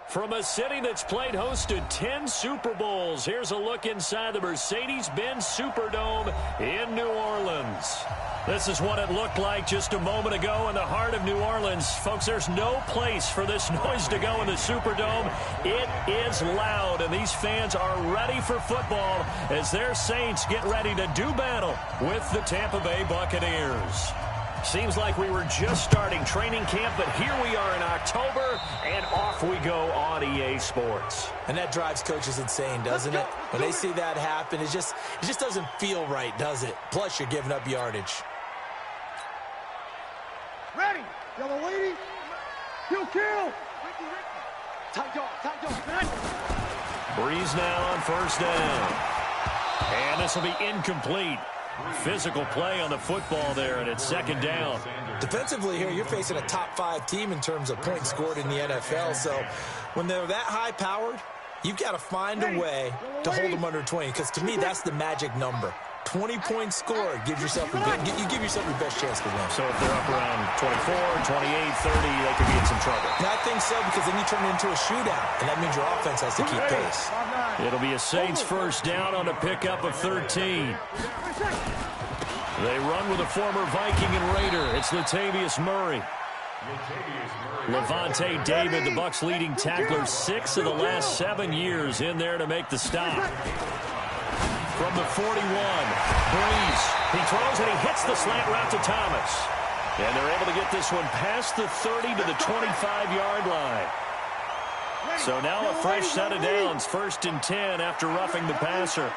From a city that's played host to 10 Super Bowls, here's a look inside the Mercedes-Benz Superdome in New Orleans. This is what it looked like just a moment ago in the heart of New Orleans. Folks, there's no place for this noise to go in the Superdome. It is loud, and these fans are ready for football as their Saints get ready to do battle with the Tampa Bay Buccaneers. Seems like we were just starting training camp, but here we are in October, and off we go on EA Sports. And that drives coaches insane, doesn't it? When they see that happen, it just doesn't feel right, does it? Plus, you're giving up yardage. Ready, yellow lady, kill. Tight dog. Breeze now on first down. And this will be incomplete. Physical play on the football there, and it's second down. Defensively here, you're facing a top 5 team in terms of points scored in the NFL. So when they're that high-powered, you've got to find a way to hold them under 20. Because to me, that's the magic number. 20 points scored gives yourself you give yourself your best chance to win. So if they're up around 24, 28, 30, they could be in some trouble. And I think so, because then you turn it into a shootout, and that means your offense has to keep pace. It'll be a Saints first down on a pickup of 13. They run with a former Viking and Raider. It's Latavius Murray. Levante David, the Bucs' leading tackler, 6 of the last 7 years in there to make the stop. From the 41, Breeze. He throws and he hits the slant route to Thomas. And they're able to get this one past the 30 to the 25-yard line. So now a fresh set of downs, 1st and 10 after roughing the passer.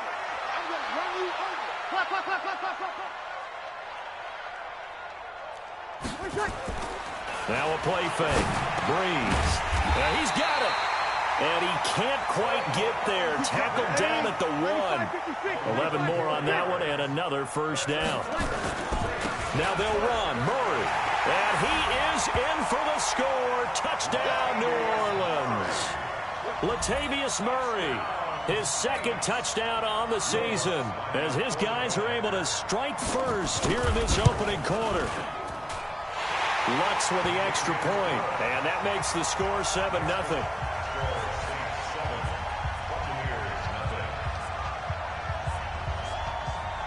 Now a play fake. Breeze. And he's got it. And he can't quite get there. Tackled down at the 1. 11 more on that one and another first down. Now they'll run. Murray. And he is in for the score. Touchdown, New Orleans. Latavius Murray. His 2nd touchdown on the season as his guys are able to strike first here in this opening quarter. Lutz with the extra point, and that makes the score 7-0.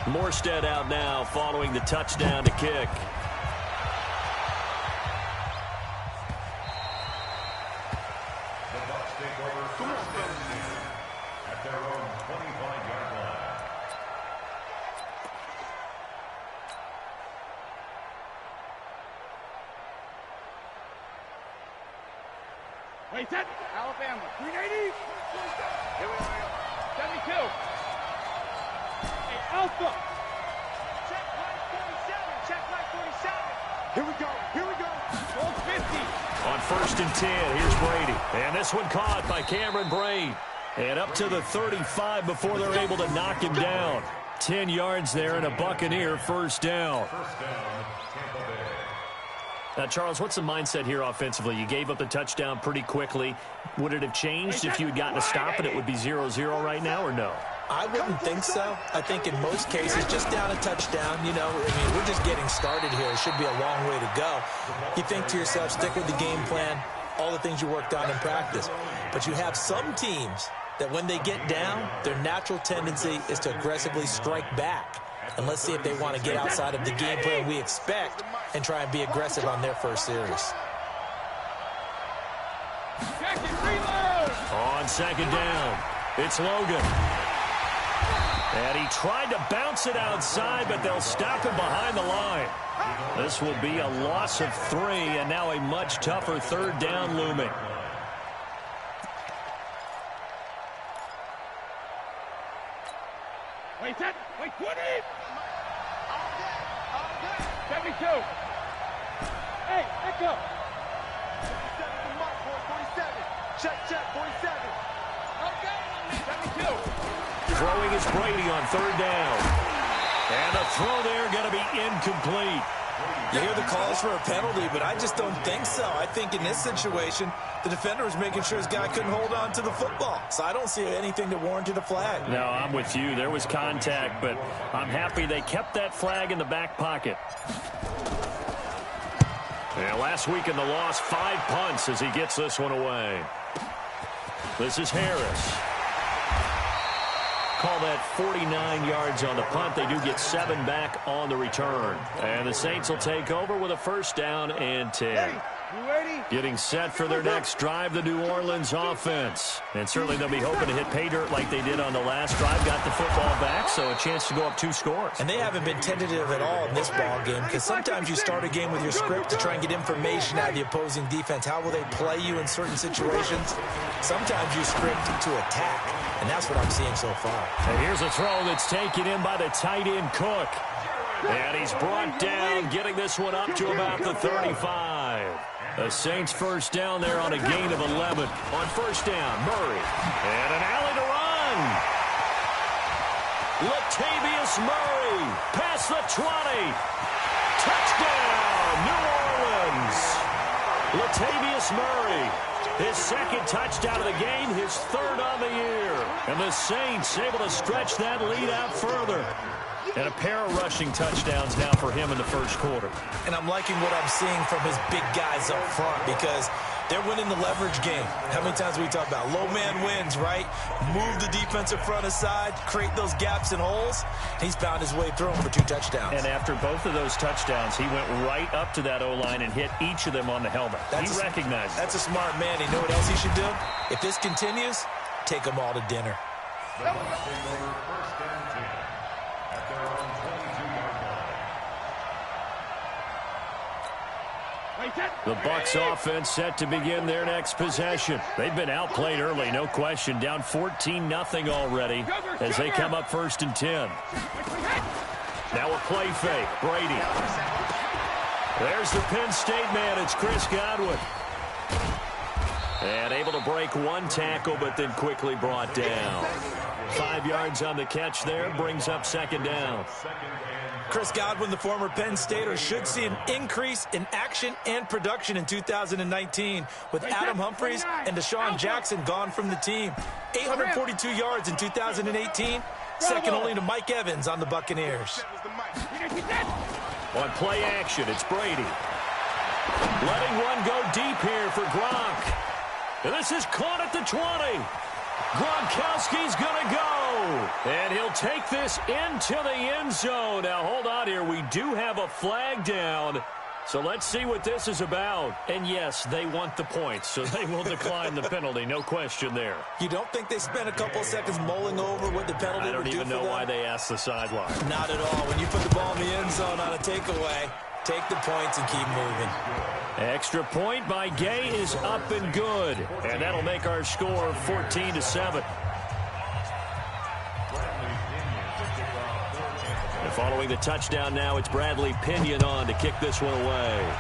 Morstead out now following the touchdown to kick. The Bucs take over first and 10 at their own 25-yard line. Wait, set. Alabama. 380. Here we are. 72. Hey, Alpha. Check right 47. Here we go. 450. On 1st and 10, here's Brady. And this one caught by Cameron Braid. And up to the 35 before they're able to knock him down. 10 yards there and a Buccaneer first down. First down, Tampa Bay. Now, Charles, what's the mindset here offensively? You gave up the touchdown pretty quickly. Would it have changed if you had gotten a stop and it would be 0-0 right now, or no? I wouldn't think so. I think in most cases, just down a touchdown, we're just getting started here. It should be a long way to go. You think to yourself, stick with the game plan, all the things you worked on in practice. But you have some teams that when they get down, their natural tendency is to aggressively strike back. And let's see if they want to get outside of the game plan we expect and try and be aggressive on their first series. On 2nd down, it's Logan. And he tried to bounce it outside, but they'll stop him behind the line. This will be a loss of 3, and now a much tougher 3rd down looming. Wait, set. Wait, 20. 72. Hey, pick up. 47. Check, 47. Okay. 72. Throwing is Brady on 3rd down. And the throw there going to be incomplete. You hear the calls for a penalty, but I just don't think so. I think in this situation, the defender was making sure his guy couldn't hold on to the football. So I don't see anything that warranted a flag. No, I'm with you. There was contact, but I'm happy they kept that flag in the back pocket. And last week in the loss, 5 punts as he gets this one away. This is Harris. Call that 49 yards on the punt. They do get 7 back on the return. And the Saints will take over with a first down and 10. Getting set for their next drive, the New Orleans offense. And certainly they'll be hoping to hit pay dirt like they did on the last drive. Got the football back, so a chance to go up 2 scores. And they haven't been tentative at all in this ball game, because sometimes you start a game with your script to try and get information out of the opposing defense. How will they play you in certain situations? Sometimes you script to attack, and that's what I'm seeing so far. And here's a throw that's taken in by the tight end Cook. And he's brought down, getting this one up to about the 35. The Saints first down there on a gain of 11. On first down, Murray. And an alley to run. Latavius Murray past the 20. Touchdown, New Orleans. Latavius Murray, his second touchdown of the game, his third on the year. And the Saints able to stretch that lead out further. And a pair of rushing touchdowns now for him in the first quarter. And I'm liking what I'm seeing from his big guys up front, because they're winning the leverage game. How many times we talk about low man wins, right? Move the defensive front aside, create those gaps and holes. He's found his way through them for 2 touchdowns. And after both of those touchdowns, he went right up to that O-line and hit each of them on the helmet. He recognized it. That's a smart man. You know what else he should do? If this continues, take them all to dinner. The Bucs offense set to begin their next possession. They've been outplayed early, no question. Down 14-0 already as they come up first and 10. Now a play fake. Brady. There's the Penn State man. It's Chris Godwin. And able to break 1 tackle, but then quickly brought down. 5 yards on the catch there. Brings up second down. Chris Godwin, the former Penn Stater, should see an increase in action and production in 2019 with Adam Humphries and Deshaun Jackson gone from the team. 842 yards in 2018, second only to Mike Evans on the Buccaneers. On play action, it's Brady. Letting one go deep here for Gronk. And this is caught at the 20. Gronkowski's going to go. And he'll take this into the end zone. Now, hold on here. We do have a flag down. So let's see what this is about. And, yes, they want the points, so they will decline the penalty. No question there. You don't think they spent a couple of seconds mulling over what the penalty would do for them? I don't even know why they asked the sideline. Not at all. When you put the ball in the end zone on a takeaway, take the points and keep moving. Extra point by Gay is up and good. And that'll make our score 14-7. And following the touchdown now, it's Bradley Pinion on to kick this one away.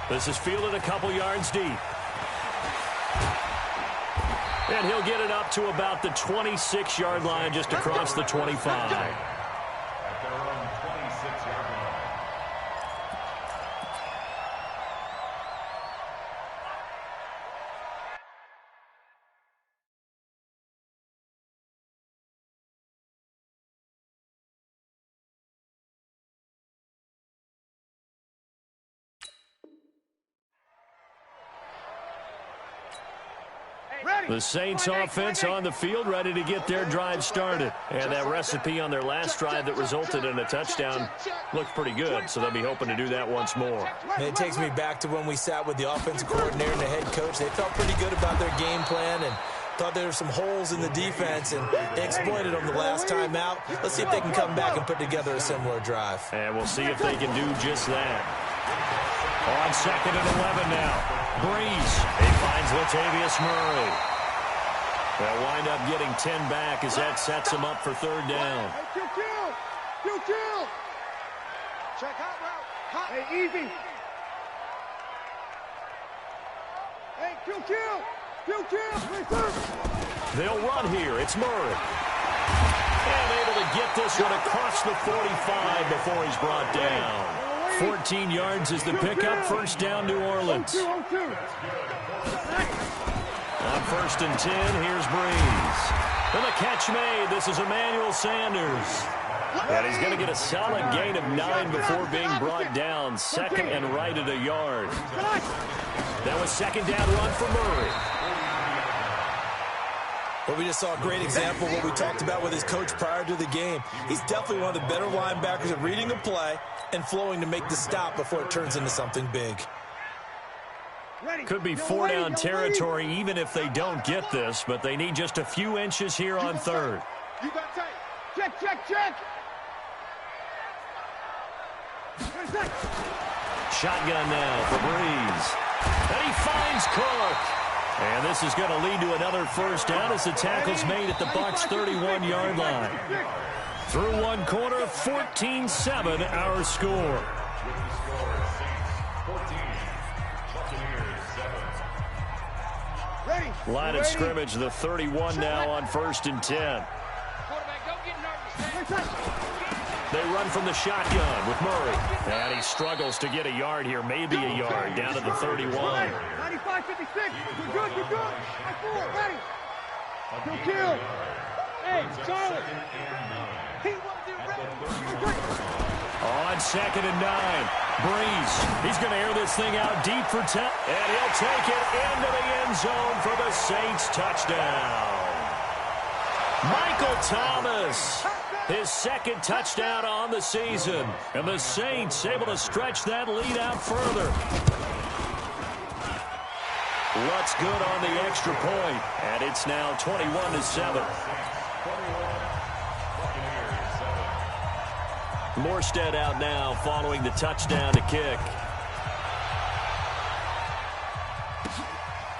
This is fielded a couple yards deep. And he'll get it up to about the 26-yard line, just across the 25. The Saints offense on the field, ready to get their drive started. And that recipe on their last drive that resulted in a touchdown looked pretty good, so they'll be hoping to do that once more. And it takes me back to when we sat with the offensive coordinator and the head coach. They felt pretty good about their game plan and thought there were some holes in the defense, and they exploited them the last time out. Let's see if they can come back and put together a similar drive. And we'll see if they can do just that. On second and 11 now. Breeze. He finds Latavius Murray. They'll wind up getting 10 back as that sets him up for third down. Hey, Q. Check hot route. Hot. Hey, easy. Hey, Q. They'll run here. It's Murray. And able to get this one across the 45 before he's brought down. 14 yards is the pickup. First down, New Orleans. On first and 10, here's Breeze. And the catch made. This is Emmanuel Sanders. And he's going to get a solid gain of 9 before being brought down. Second and right at a yard. That was second down run for Murray. Well, we just saw a great example of what we talked about with his coach prior to the game. He's definitely one of the better linebackers at reading a play and flowing to make the stop before it turns into something big. Could be 4-down territory even if they don't get this, but they need just a few inches here on third. You got tight. Check, check, check. Shotgun now for Breeze. And he finds Cook. And this is going to lead to another first down as the tackle's made at the Bucs' 31-yard line. Through one quarter, 14-7 our score. Line of scrimmage, the 31 now on 1st and 10. They run from the shotgun with Murray. And he struggles to get a yard here, maybe a yard, down to the 31. 95, 56. You're good, you're good. 5-4, ready. Go kill. Hey, Charlie. He wants you ready. On 2nd and 9. Breeze. He's going to air this thing out deep for 10. And he'll take it into the end zone for the Saints touchdown. Michael Thomas. His second touchdown on the season. And the Saints able to stretch that lead out further. What's good on the extra point? And it's now 21-7. Morstead out now following the touchdown to kick.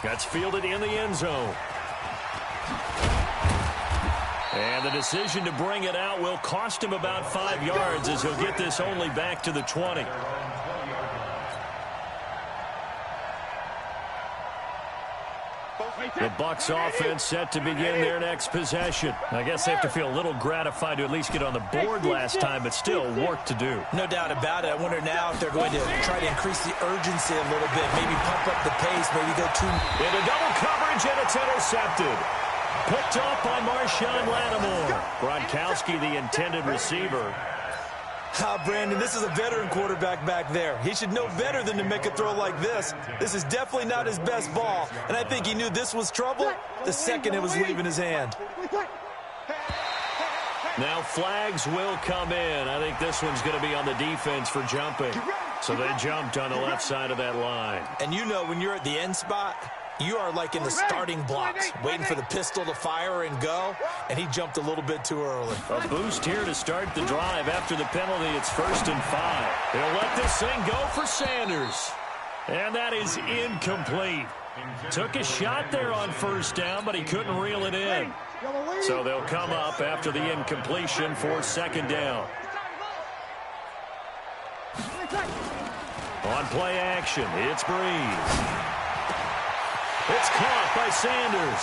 That's fielded in the end zone. And the decision to bring it out will cost him about 5 yards as he'll get this only back to the 20. The Bucs offense set to begin their next possession. I guess they have to feel a little gratified to at least get on the board last time, but still work to do. No doubt about it. I wonder now if they're going to try to increase the urgency a little bit, maybe pump up the pace, maybe go too... Into double coverage, and it's intercepted. Picked off by Marshawn Lattimore. Gronkowski, the intended receiver. Brandon, this is a veteran quarterback back there. He should know better than to make a throw like this. This is definitely not his best ball, and I think he knew this was trouble the second it was leaving his hand. Now flags will come in. I think this one's going to be on the defense for jumping. So they jumped on the left side of that line. And you know when you're at the end spot, you are like in the starting blocks, waiting for the pistol to fire and go, and he jumped a little bit too early. A boost here to start the drive after the penalty. It's 1st and 5. He'll let this thing go for Sanders. And that is incomplete. Took a shot there on 1st down, but he couldn't reel it in. So they'll come up after the incompletion for 2nd down. On play action, it's Breeze. It's caught by Sanders.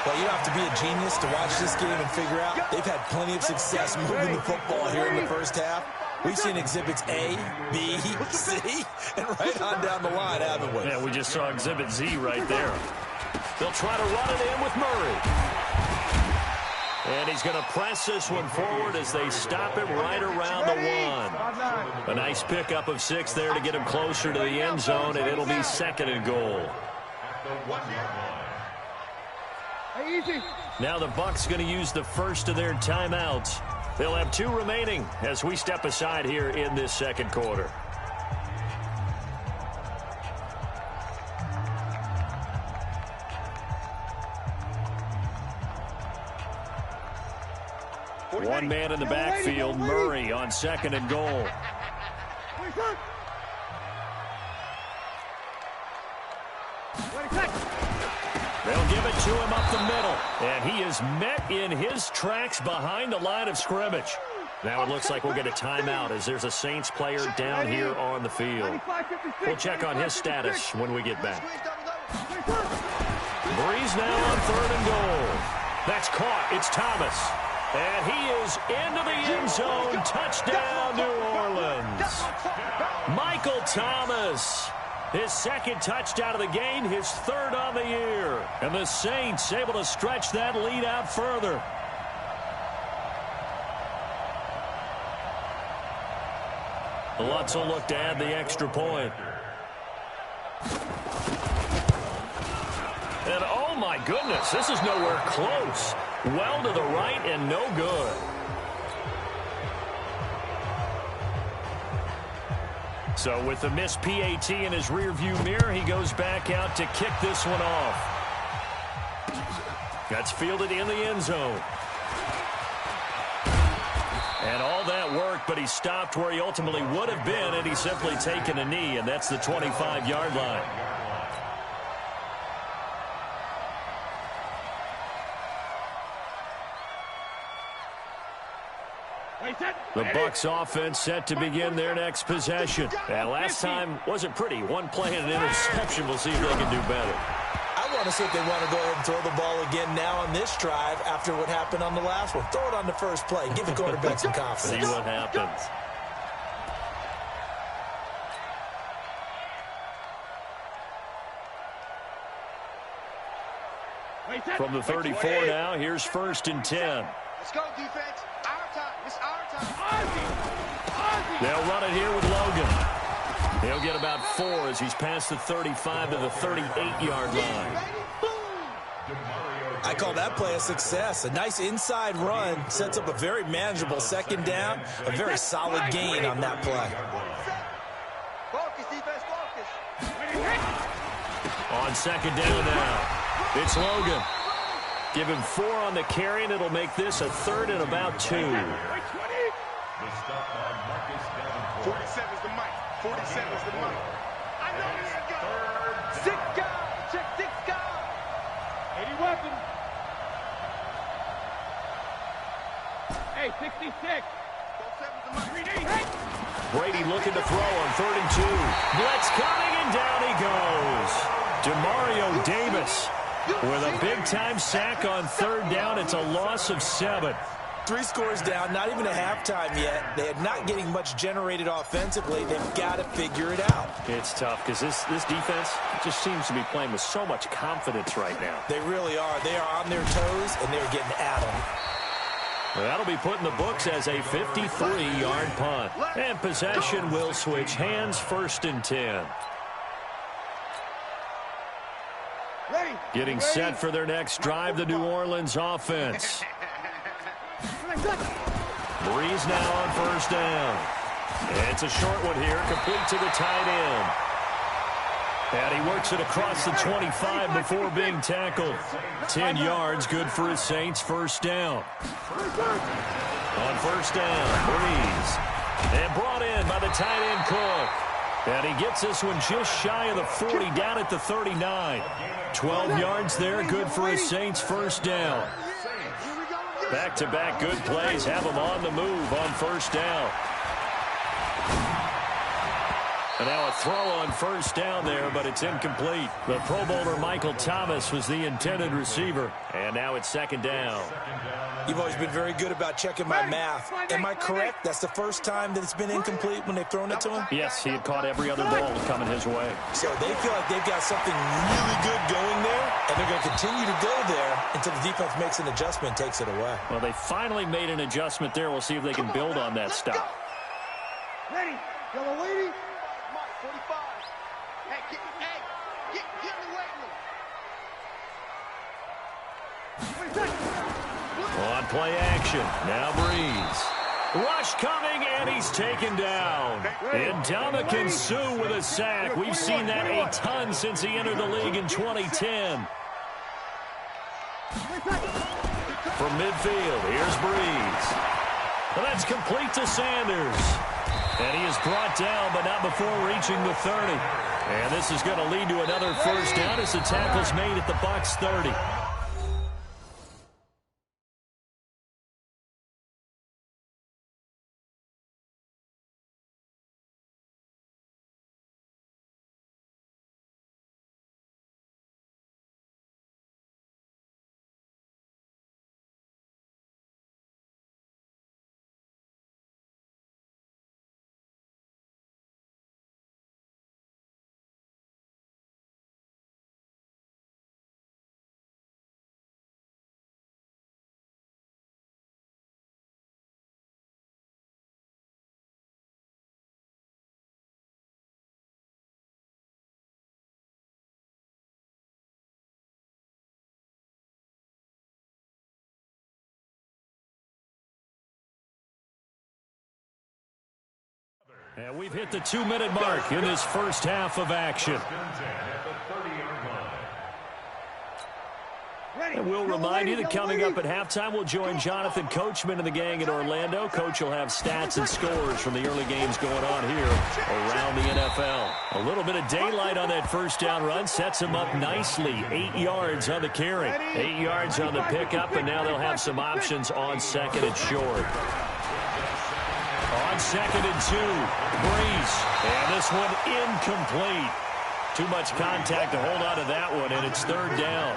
Well, you don't have to be a genius to watch this game and figure out they've had plenty of success moving the football here in the first half. We've seen exhibits A, B, C, and right on down the line, haven't we? Yeah, we just saw exhibit Z right there. They'll try to run it in with Murray. And he's going to press this one forward as they stop it right around the 1. A nice pickup of 6 there to get him closer to the end zone, and it'll be 2nd and goal. Now the Bucs going to use the first of their timeouts. They'll have 2 remaining as we step aside here in this 2nd quarter. One man in the backfield, Murray on 2nd and goal. They'll give it to him up the middle. And he is met in his tracks behind the line of scrimmage. Now it looks like we'll get a timeout as there's a Saints player down here on the field. We'll check on his status when we get back. Breeze now on 3rd and goal. That's caught. It's Thomas. And he is into the end zone. Touchdown, New Orleans. Michael Thomas. His 2nd touchdown of the game, his 3rd on the year. And the Saints able to stretch that lead out further. Lutz will look to add the extra point. And oh my goodness, this is nowhere close. Well to the right and no good. So with the missed PAT in his rearview mirror, he goes back out to kick this one off. That's fielded in the end zone. And all that work, but he stopped where he ultimately would have been, and he's simply taken a knee, and that's the 25-yard line. The Bucs offense set to begin their next possession. And last time wasn't pretty. One play and an interception. We'll see if they can do better. I want to see if they want to go ahead and throw the ball again now on this drive after what happened on the last one. Throw it on the first play. Give the quarterback some confidence. See what happens. From the 34 now, here's 1st and 10. Let's go, defense. Our time. It's our time. They'll run it here with Logan. He'll get about 4 as he's past the 35 to the 38-yard line. I call that play a success. A nice inside run sets up a very manageable 2nd down. A very solid gain on that play. Focus, defense, focus. On 2nd down now, it's Logan. Give him 4 on the carry, and it'll make this a 3rd and about 2. 47 is the mic. 47 is the mic. I know you got it. 6 guys. Check 6 guys. 80 weapons. Hey, 66. 47 is the mic. Brady looking to throw on 3rd and 2. Blitz coming, and down he goes. Demario Davis with a big-time sack on 3rd down. It's a loss of 7. 3 scores down, not even a halftime yet. They are not getting much generated offensively. They've got to figure it out. It's tough because this defense just seems to be playing with so much confidence right now. They really are. They are on their toes, and they're getting at them. Well, that'll be put in the books as a 53-yard punt. And possession will switch hands, 1st and 10. Getting set for their next drive, the New Orleans offense. Breeze now on 1st down. And it's a short one here, complete to the tight end. And he works it across the 25 before being tackled. 10 yards, good for his Saints, 1st down. On 1st down, Breeze. And brought in by the tight end Cook. And he gets this one just shy of the 40, down at the 39. 12 yards there, good for his Saints, 1st down. Back-to-back good plays have him on the move on 1st down. And now a throw on 1st down there, but it's incomplete. The Pro Bowler Michael Thomas was the intended receiver. And now it's 2nd down. You've always been very good about checking my math. Am I correct? That's the first time that it's been incomplete when they've thrown it to him? Yes, he had caught every other ball coming his way. So they feel like they've got something really good going there, and they're going to continue to go there until the defense makes an adjustment and takes it away. Well, they finally made an adjustment there. We'll see if they can build on that stop. Ready. Yellow lady. Mark 45. Hey, get in the weight room. On play action. Now Breeze. Rush coming, and he's taken down. Ndamukong Suh with a sack. We've seen that a ton since he entered the league in 2010. From midfield, here's Breeze. Well, that's complete to Sanders. And he is brought down, but not before reaching the 30. And this is going to lead to another 1st down as the tackle's made at the Bucs 30. And we've hit the 2-minute mark in this first half of action. And we'll remind you that coming up at halftime, we'll join Jonathan Coachman and the gang in Orlando. Coach will have stats and scores from the early games going on here around the NFL. A little bit of daylight on that first down run sets him up nicely. 8 yards on the carry, 8 yards on the pickup, and now they'll have some options on second and short. On second and 2, Breeze. And this one incomplete. Too much contact to hold on to that one, and it's third down.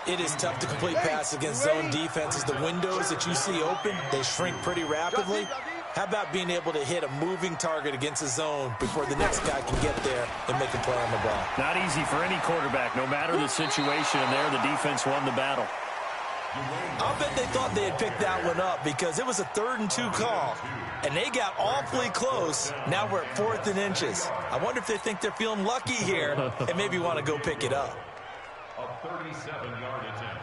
It is tough to complete passes against zone defenses. The windows that you see open, they shrink pretty rapidly. How about being able to hit a moving target against a zone before the next guy can get there and make a play on the ball? Not easy for any quarterback, no matter the situation. And there, the defense won the battle. I'll bet they thought they had picked that one up because it was a 3rd and 2 call, and they got awfully close. Now we're at 4th and inches. I wonder if they think they're feeling lucky here and maybe want to go pick it up. A 37-yard attempt.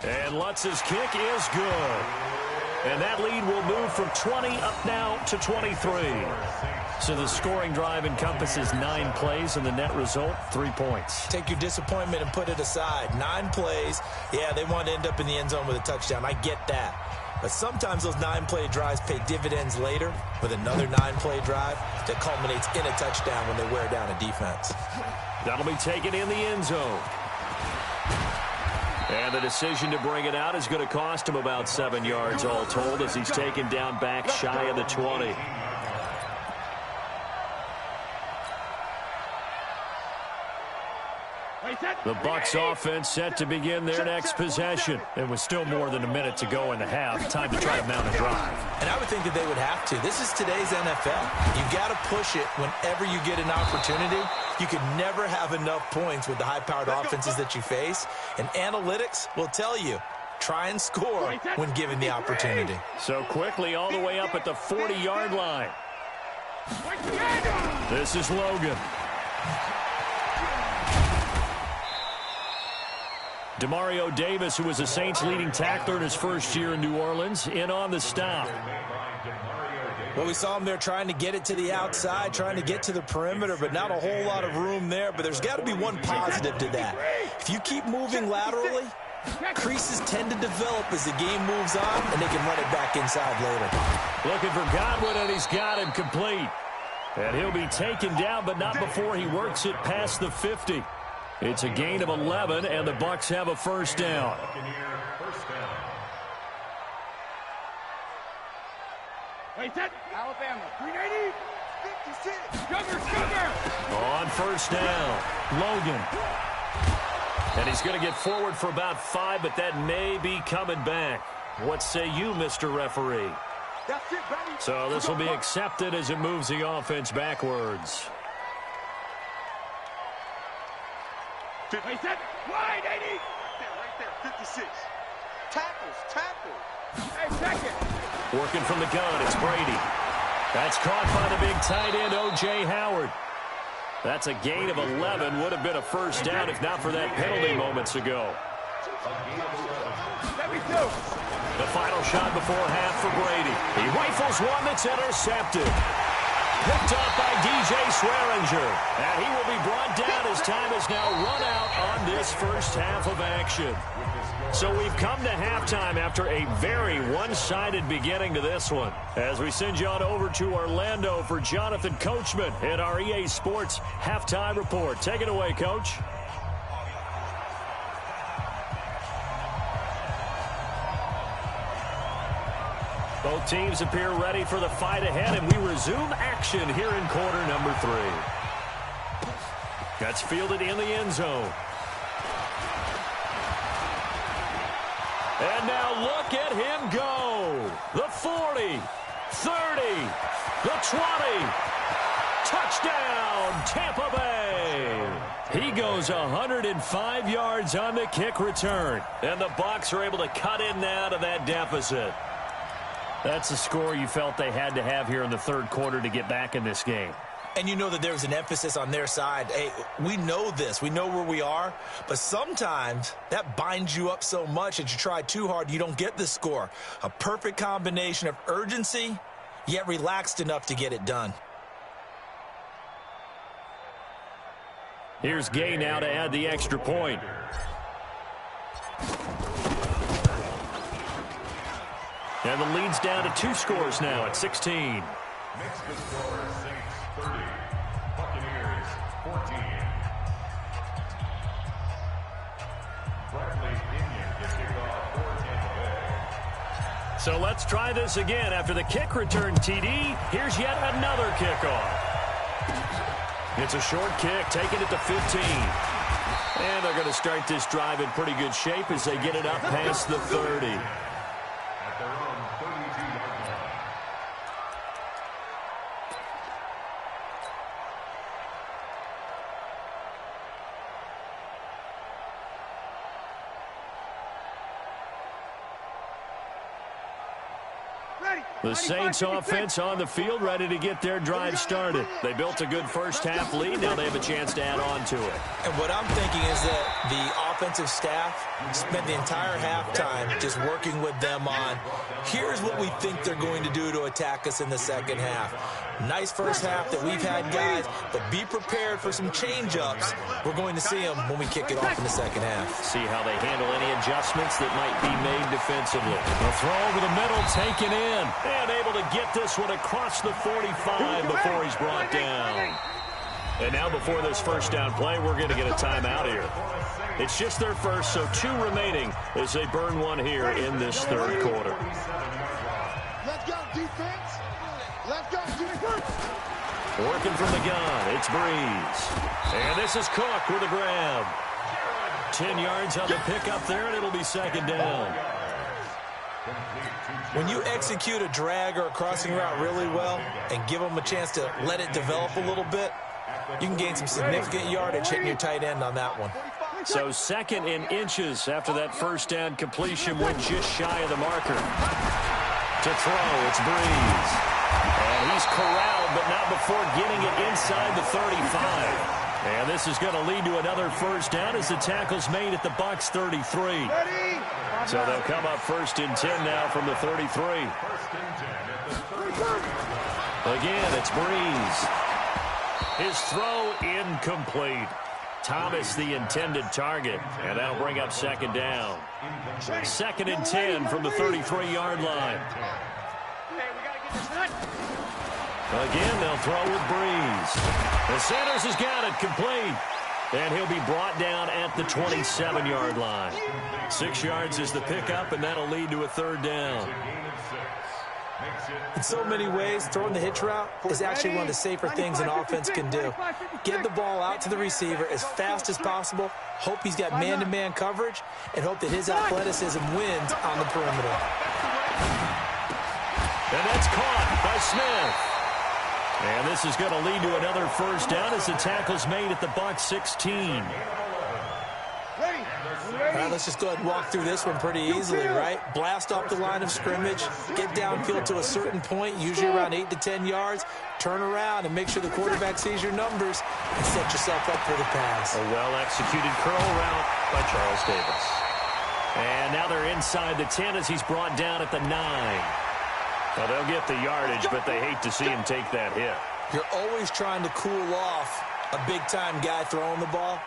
And Lutz's kick is good. And that lead will move from 20 up now to 23. So the scoring drive encompasses 9 plays, and the net result, 3 points. Take your disappointment and put it aside. 9 plays. Yeah, they want to end up in the end zone with a touchdown. I get that. But sometimes those 9-play drives pay dividends later with another 9-play drive that culminates in a touchdown when they wear down a defense. That'll be taken in the end zone. And the decision to bring it out is going to cost him about 7 yards all told as he's taken down back shy of the 20. The Bucs offense set to begin their next possession. It was still more than a minute to go in the half. Time to try to mount a drive. And I would think that they would have to. This is today's NFL. You've got to push it whenever you get an opportunity. You can never have enough points with the high-powered offenses that you face. And analytics will tell you, try and score when given the opportunity. So quickly all the way up at the 40-yard line. This is Logan. Demario Davis, who was the Saints' leading tackler in his first year in New Orleans, in on the stop. Well, we saw him there trying to get it to the outside, trying to get to the perimeter, but not a whole lot of room there. But there's got to be one positive to that. If you keep moving laterally, creases tend to develop as the game moves on, and they can run it back inside later. Looking for Godwin, and he's got him complete. And he'll be taken down, but not before he works it past the 50. It's a gain of 11, and the Bucs have a first down. Wait, that Alabama, 380, 56, cover. On first down, Logan. And he's going to get forward for about 5, but that may be coming back. What say you, Mr. Referee? That's it, buddy. So this will be accepted as it moves the offense backwards. Wait, that wide 80. Right there, 56. Tackles. Hey, second. Working from the gun, it's Brady. That's caught by the big tight end, O.J. Howard. That's a gain of 11. Would have been a first down if not for that penalty moments ago. The final shot before half for Brady. He rifles one that's intercepted. Picked up by D.J. Swearinger. And he will be brought down as time has now run out on this first half of action. So we've come to halftime after a very one-sided beginning to this one. As we send you on over to Orlando for Jonathan Coachman in our EA Sports Halftime Report. Take it away, Coach. Both teams appear ready for the fight ahead, and we resume action here in quarter number 3. That's fielded in the end zone. And now look at him go. The 40, 30, the 20. Touchdown, Tampa Bay. He goes 105 yards on the kick return. And the Bucs are able to cut in now to that deficit. That's the score you felt they had to have here in the third quarter to get back in this game. And you know that there's an emphasis on their side. Hey, we know this. We know where we are. But sometimes that binds you up so much that you try too hard, you don't get the score. A perfect combination of urgency yet relaxed enough to get it done. Here's Gay now to add the extra point. And the lead's down to 2 scores now at 16. Makes the score Saints 30, Buccaneers 14. Bradley Pinion to kick off for Tampa Bay. So let's try this again. After the kick return TD, here's yet another kickoff. It's a short kick, taking it to 15. And they're going to start this drive in pretty good shape as they get it up past the 30. At their own 32-yard line. The Saints offense on the field, ready to get their drive started. They built a good first half lead. Now they have a chance to add on to it. And what I'm thinking is that the offensive staff spent the entire halftime just working with them on, here's what we think they're going to do to attack us in the second half. Nice first half that we've had, guys, but be prepared for some change-ups. We're going to see them when we kick it off in the second half. See how they handle any adjustments that might be made defensively. A throw over the middle, taken in. And able to get this one across the 45 before he's brought down. And now before this first down play, we're going to get a timeout here. It's just their first, so 2 remaining as they burn one here in this third quarter. Let's go, defense. Let's go, defense. Working from the gun, it's Breeze. And this is Cook with a grab. 10 yards on the pickup there, and it'll be second down. When you execute a drag or a crossing route really well and give them a chance to let it develop a little bit, you can gain some significant yardage hitting your tight end on that one. So second in inches after that first down completion went just shy of the marker. To throw, it's Breeze. And he's corralled, but not before getting it inside the 35. And this is going to lead to another first down as the tackle's made at the Bucs 33. So they'll come up first and 10 now from the 33. Again, it's Breeze. His throw incomplete. Thomas the intended target, and that'll bring up second down. Second and 10 from the 33-yard line. Again, they'll throw with Breeze. And Sanders has got it complete. And he'll be brought down at the 27-yard line. 6 yards is the pickup, and that'll lead to a third down. In so many ways, throwing the hitch route is actually one of the safer things an offense can do. Get the ball out to the receiver as fast as possible, hope he's got man-to-man coverage, and hope that his athleticism wins on the perimeter. And that's caught by Smith. And this is going to lead to another first down as the tackle's made at the Bucs 16. All right, let's just go ahead and walk through this one pretty easily, right? Blast off the line of scrimmage, get downfield to a certain point, usually around 8 to 10 yards, turn around and make sure the quarterback sees your numbers and set yourself up for the pass. A well-executed curl route by Charles Davis. And now they're inside the 10 as he's brought down at the 9. Well, they'll get the yardage, but they hate to see him take that hit. You're always trying to cool off a big-time guy throwing the ball,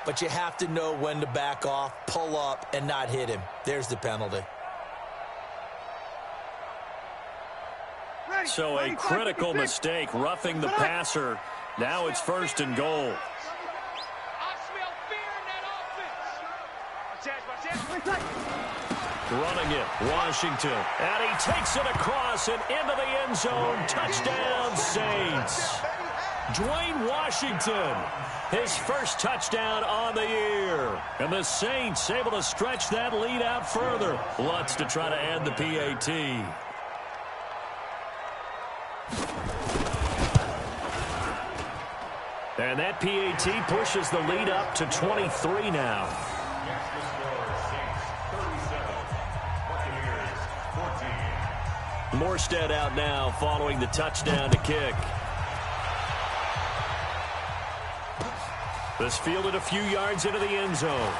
but you have to know when to back off, pull up, and not hit him. There's the penalty. So a critical mistake, roughing the passer. Now it's first and goal. Running it, Washington. And he takes it across and into the end zone. Touchdown, Saints. Dwayne Washington, his first touchdown on the year. And the Saints able to stretch that lead out further. Lutz to try to add the PAT. And that PAT pushes the lead up to 23 now. Morstead out now following the touchdown to kick. This fielded a few yards into the end zone.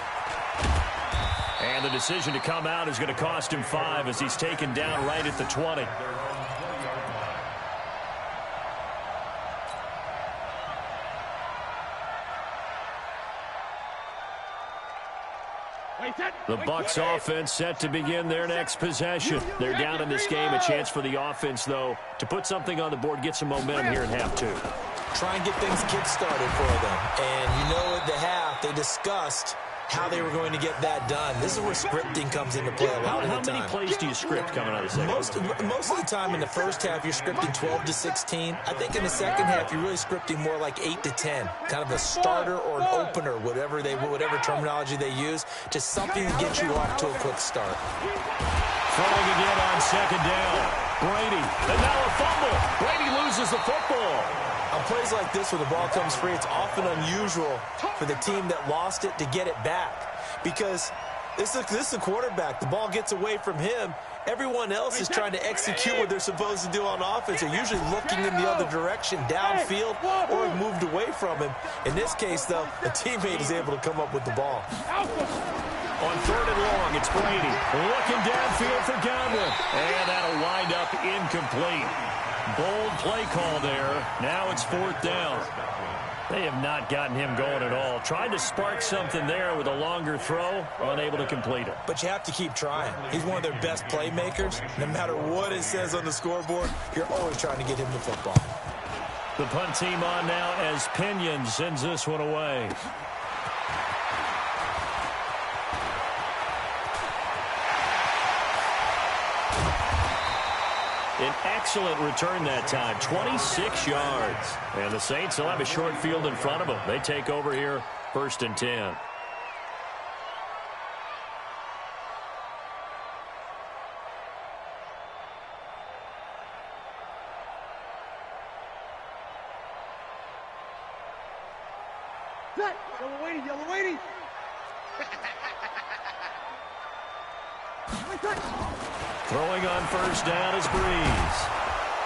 And the decision to come out is going to cost him 5 as he's taken down right at the 20. The Bucs offense set to begin their next possession. They're down in this game. A chance for the offense, though, to put something on the board, get some momentum here in half two. Try and get things kick-started for them. And you know at the half, they discussed how they were going to get that done. This is where scripting comes into play a lot of the time. How many plays do you script coming out of the second? Most of the time in the first half, you're scripting 12 to 16. I think in the second half, you're really scripting more like 8 to 10. Kind of a starter or an opener, whatever terminology they use. Just something to get you off to a quick start. Throwing again on second down. Brady, and now a fumble. Brady loses the football. On plays like this where the ball comes free, it's often unusual for the team that lost it to get it back. Because this is a quarterback. The ball gets away from him. Everyone else is trying to execute what they're supposed to do on offense. They're usually looking in the other direction, downfield, or have moved away from him. In this case, though, a teammate is able to come up with the ball. On third and long, it's Brady. Looking downfield for Godwin. And that'll wind up incomplete. Bold play call there. Now it's fourth down. They have not gotten him going at all. Tried to spark something there with a longer throw, unable to complete it. But you have to keep trying. He's one of their best playmakers. No matter what it says on the scoreboard, you're always trying to get him the football. The punt team on now as Pinion sends this one away. An excellent return that time, 26 yards. And the Saints will have a short field in front of them. They take over here, 1st and 10. Yellow waiting. Throwing on first down is Breeze.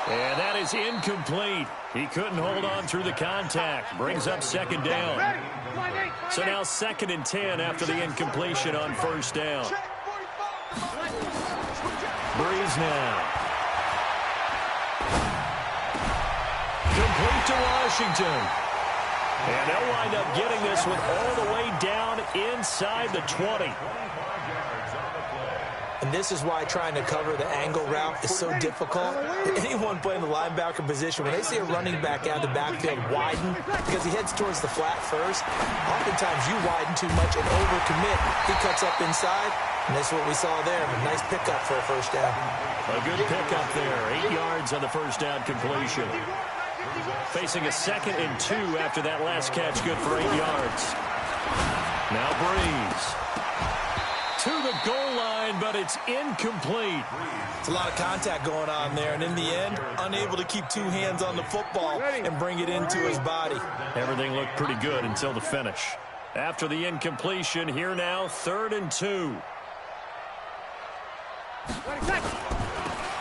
And that is incomplete. He couldn't hold on through the contact. Brings up second down. So now 2nd and 10 after the incompletion on first down. Breeze now. Complete to Washington. And they'll wind up getting this one all the way down inside the 20. And this is why trying to cover the angle route is so difficult. Anyone playing the linebacker position, when they see a running back out of the backfield widen, because he heads towards the flat first, oftentimes you widen too much and overcommit. He cuts up inside, and that's what we saw there. A nice pickup for a first down. A good pickup there. 8 yards on the first down completion. Facing a 2nd and 2 after that last catch, good for 8 yards. Now Breeze. To the goal line, but it's incomplete. It's a lot of contact going on there, and in the end, unable to keep two hands on the football and bring it into his body. Everything looked pretty good until the finish. After the incompletion, here now, 3rd and 2.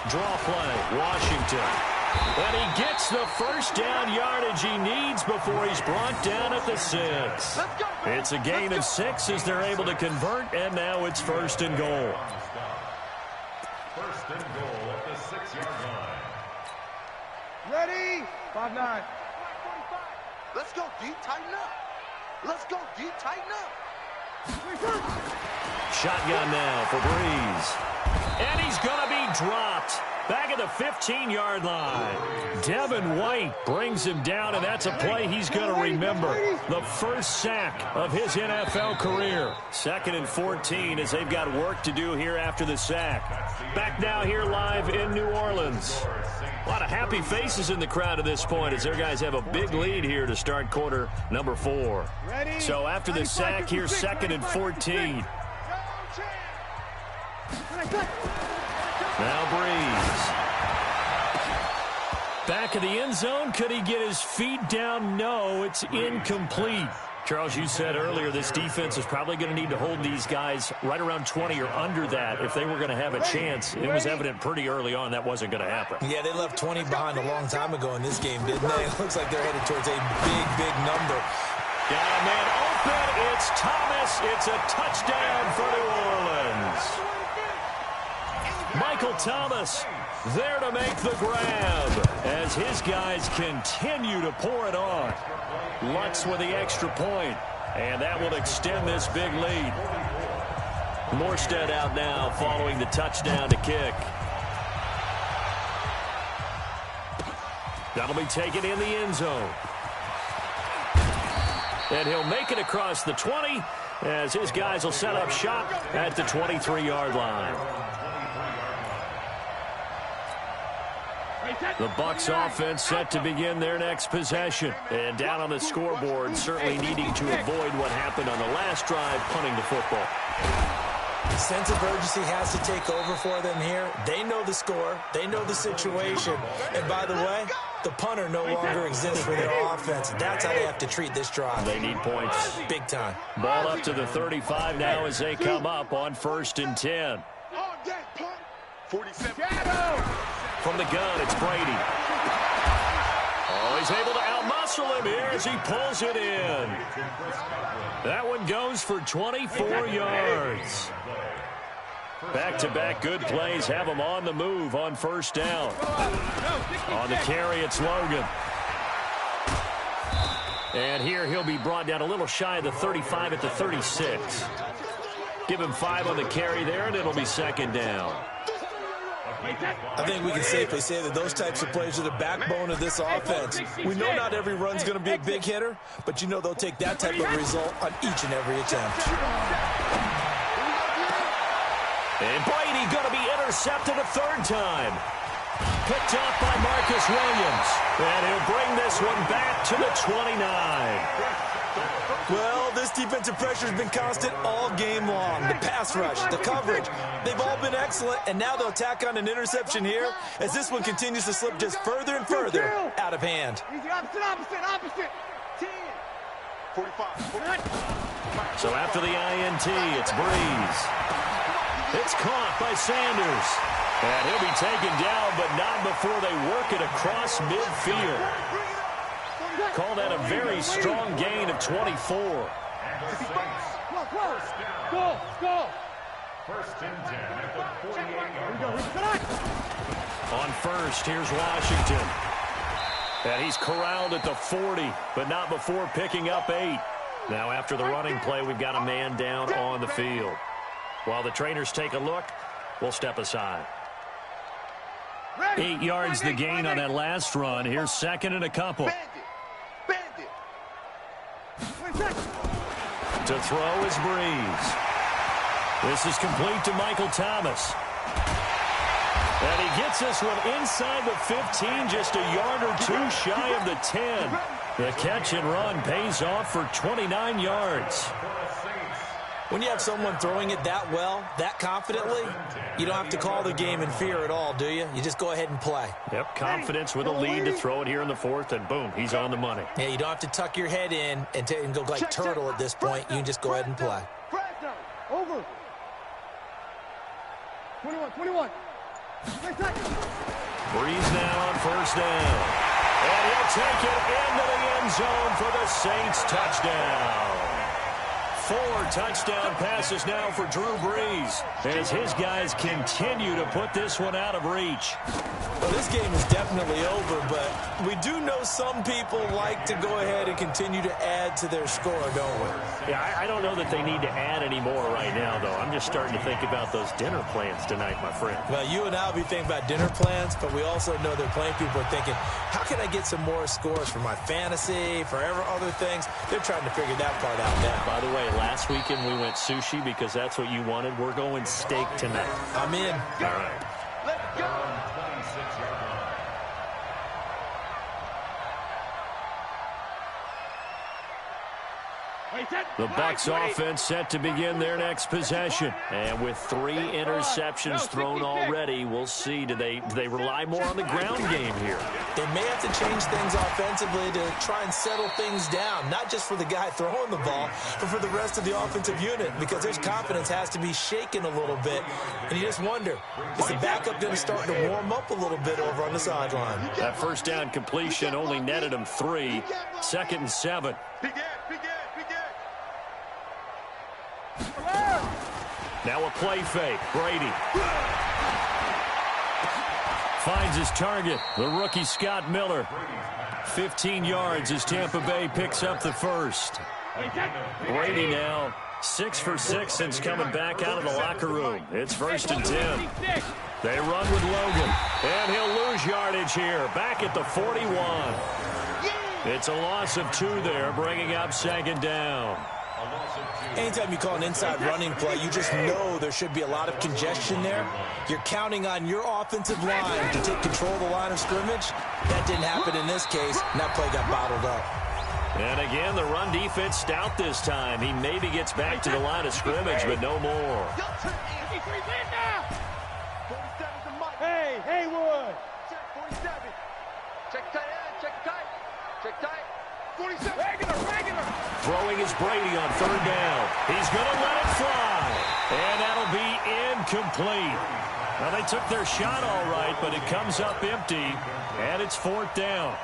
Draw play, Washington. And he gets the first down yardage he needs before he's brought down at the 6. It's a gain of 6 as they're able to convert, and now it's 1st and goal. 1st and goal at the 6-yard line. Ready? 5-9. Let's go deep, tighten up. Let's go deep, tighten up. Shotgun now for Breeze. And he's going to be dropped. Back at the 15-yard line. Devin White brings him down, and that's a play he's going to remember. The first sack of his NFL career. 2nd and 14 as they've got work to do here after the sack. Back now here live in New Orleans. A lot of happy faces in the crowd at this point as their guys have a big lead here to start quarter number 4. So after the sack, here's 2nd and 14. Now Breeze. Back of the end zone. Could he get his feet down? No, it's incomplete. Charles, you said earlier this defense is probably going to need to hold these guys right around 20 or under that if they were going to have a chance. It was evident pretty early on that wasn't going to happen. Yeah, they left 20 behind a long time ago in this game, didn't they? It looks like they're headed towards a big, big number. Got a man open. It's Thomas. It's a touchdown for New Orleans. Michael Thomas there to make the grab as his guys continue to pour it on. Lutz with the extra point, and that will extend this big lead. Morstead out now following the touchdown to kick. That'll be taken in the end zone. And he'll make it across the 20 as his guys will set up shop at the 23-yard line. The Bucs offense set to begin their next possession. And down on the scoreboard, certainly needing to avoid what happened on the last drive, punting the football. Sense of urgency has to take over for them here. They know the score. They know the situation. And by the way, the punter no longer exists for their offense. That's how they have to treat this drive. They need points. Big time. Ball up to the 35 now as they come up on 1st and 10. 47. From the gun, it's Brady. Oh, he's able to outmuscle him here as he pulls it in. That one goes for 24 yards. Back-to-back good plays have him on the move on 1st down. On the carry, it's Logan. And here he'll be brought down a little shy of the 35 at the 36. Give him 5 on the carry there, and it'll be 2nd down. I think we can safely say that those types of plays are the backbone of this offense. We know not every run's going to be a big hitter, but you know they'll take that type of result on each and every attempt. And Brady going to be intercepted a 3rd time. Picked off by Marcus Williams. And he'll bring this one back to the 29. Well, this defensive pressure has been constant all game long. The pass rush, the coverage, they've all been excellent, and now they'll tack on an interception here as this one continues to slip just further and further out of hand. Opposite. 10. 45. So after the INT, it's Breeze. It's caught by Sanders. And he'll be taken down, but not before they work it across midfield. Call that a very strong gain of 24. Go. 1st and 10 at the 48-yard line. On 1st, here's Washington. And he's corralled at the 40, but not before picking up 8. Now after the running play, we've got a man down on the field. While the trainers take a look, we'll step aside. 8 yards the gain on that last run. Here's 2nd and a couple. Bandit. To throw is Breeze. This is complete to Michael Thomas. And he gets this one inside the 15, just a yard or 2 shy of the 10. The catch and run pays off for 29 yards. When you have someone throwing it that well, that confidently, you don't have to call the game in fear at all, do you? You just go ahead and play. Yep, confidence with a lead to throw it here in the 4th, and boom, he's on the money. Yeah, you don't have to tuck your head in and go like turtle at this point. You can just go ahead and play. Over. 21. Breeze now on 1st down. And he'll take it into the end zone for the Saints touchdown. 4 touchdown passes now for Drew Brees as his guys continue to put this one out of reach. Well, this game is definitely over, but we do know some people like to go ahead and continue to add to their score, don't we? Yeah, I don't know that they need to add any more right now, though. I'm just starting to think about those dinner plans tonight, my friend. Well, you and I will be thinking about dinner plans, but we also know that plenty of people are thinking, how can I get some more scores for my fantasy, for other things? They're trying to figure that part out now. By the way, last weekend we went sushi because that's what you wanted. We're going steak tonight. I'm in. All right. Let's go. 26-yard line. The Bucs offense set to begin their next possession. And with 3 interceptions thrown already, we'll see. Do they rely more on the ground game here? They may have to change things offensively to try and settle things down, not just for the guy throwing the ball, but for the rest of the offensive unit, because their confidence has to be shaken a little bit. And you just wonder, is the backup going to start to warm up a little bit over on the sideline? That 1st down completion only netted him 3. 2nd and 7. Big Ed. Now a play fake. Brady finds his target, the rookie Scott Miller. 15 yards as Tampa Bay picks up the 1st. Brady now 6 for 6 since coming back out of the locker room. It's 1st and 10. They run with Logan, and he'll lose yardage here, back at the 41. It's a loss of 2 there, bringing up 2nd down. Anytime you call an inside running play, you just know there should be a lot of congestion there. You're counting on your offensive line to take control of the line of scrimmage. That didn't happen in this case, and that play got bottled up. And again, the run defense stout this time. He maybe gets back to the line of scrimmage, but no more. Hey, Haywood. Check 47. Check tight end. Check tight. Check tight. 47. Regular. Throwing is Brady on 3rd down. He's going to let it fly. And that'll be incomplete. Well, they took their shot all right, but it comes up empty. And it's 4th down.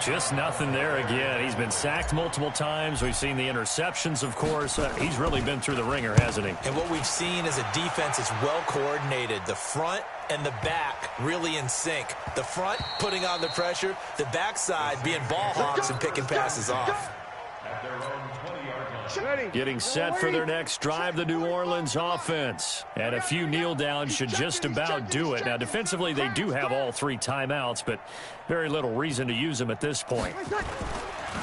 Just nothing there again. He's been sacked multiple times. We've seen the interceptions, of course. He's really been through the ringer, hasn't he? And what we've seen is a defense that's well coordinated. The front and the back really in sync. The front putting on the pressure. The backside being ball hawks and picking passes off. Getting set for their next drive, the New Orleans offense. And a few kneel downs should just about do it. Now, defensively, they do have all 3 timeouts, but very little reason to use them at this point.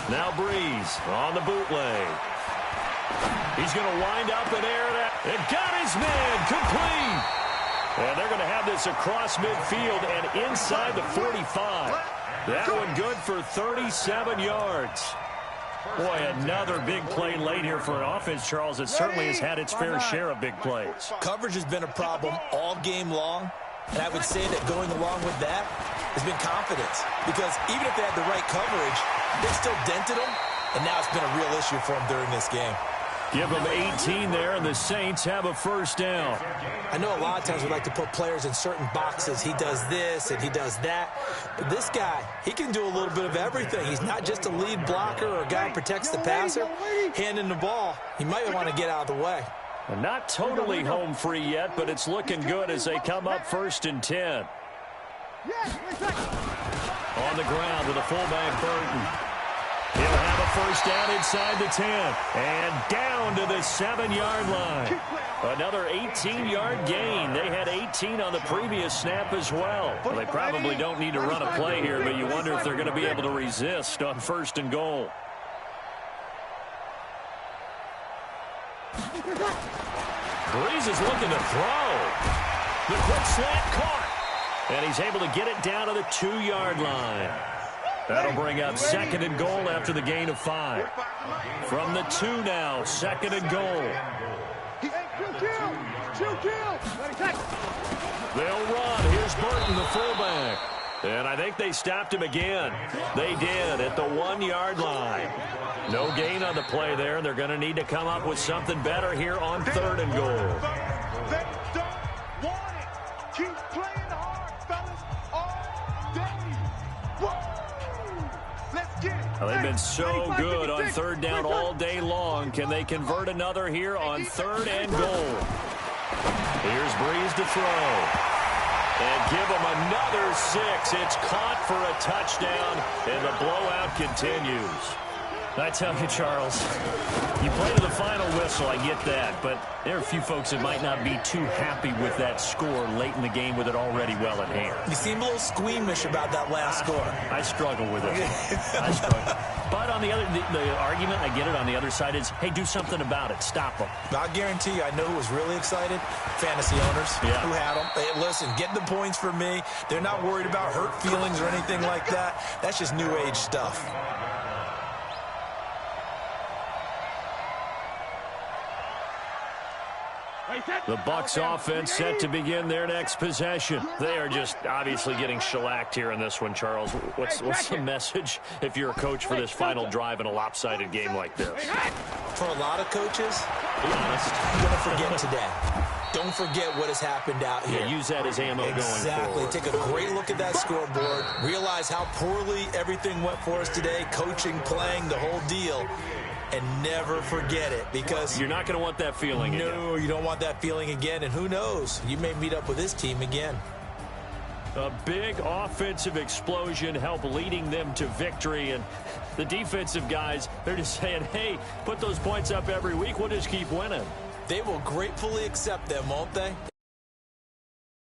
Now Breeze on the bootleg. He's going to wind up and air it out. And got his man complete. And they're going to have this across midfield and inside the 45. That one good for 37 yards. Boy, another big play late here for an offense, Charles, that certainly has had its fair share of big plays. Coverage has been a problem all game long, and I would say that going along with that has been confidence. Because even if they had the right coverage, they still dented them, and now it's been a real issue for them during this game. Give them 18 there, and the Saints have a 1st down. I know a lot of times we like to put players in certain boxes. He does this and he does that. But this guy, he can do a little bit of everything. He's not just a lead blocker or a guy who protects the passer. Handing the ball, he might want to get out of the way. And not totally home free yet, but it's looking good as they come up 1st and 10. On the ground with a fullback Burton. He'll have a 1st down inside the 10. And down to the 7-yard line. Another 18-yard gain. They had 18 on the previous snap as well. Well, they probably don't need to run a play here, but you wonder if they're going to be able to resist on 1st and goal. Breeze is looking to throw. The quick slant caught. And he's able to get it down to the 2-yard line. That'll bring up 2nd and goal after the gain of 5. From the 2 now, 2nd and goal. They'll run. Here's Burton, the fullback. And I think they stopped him again. They did at the 1-yard line. No gain on the play there. They're going to need to come up with something better here on 3rd and goal. They don't want it. Keep playing hard, fellas, all day. Whoa. Let's get it. Well, they've been so good on 3rd down all day long. Can they convert another here on 3rd and goal? Here's Breeze to throw. And give them another 6. It's caught for a touchdown, and the blowout continues. I tell you, Charles, you play to the final whistle, I get that, but there are a few folks that might not be too happy with that score late in the game with it already well in hand. You seem a little squeamish about that last score. I struggle with it. I struggle. But on the other, the argument, I get it, on the other side is, hey, do something about it. Stop them. I'll guarantee you, I know who was really excited. Fantasy owners who had them. Hey, listen, get the points for me. They're not worried about hurt feelings or anything like that. That's just new age stuff. The Bucs offense set to begin their next possession. They are just obviously getting shellacked here in this one, Charles. What's the message if you're a coach for this final drive in a lopsided game like this? For a lot of coaches, Be honest. you're going to forget today. Don't forget what has happened out here. Yeah, use that as ammo going Exactly. forward. Take a great look at that scoreboard. Realize how poorly everything went for us today. Coaching, playing, the whole deal. And never forget it, because You're not going to want that feeling again. No, you don't want that feeling again. And who knows? You may meet up with this team again. A big offensive explosion helped leading them to victory. And the defensive guys, they're just saying, hey, put those points up every week. We'll just keep winning. They will gratefully accept them, won't they?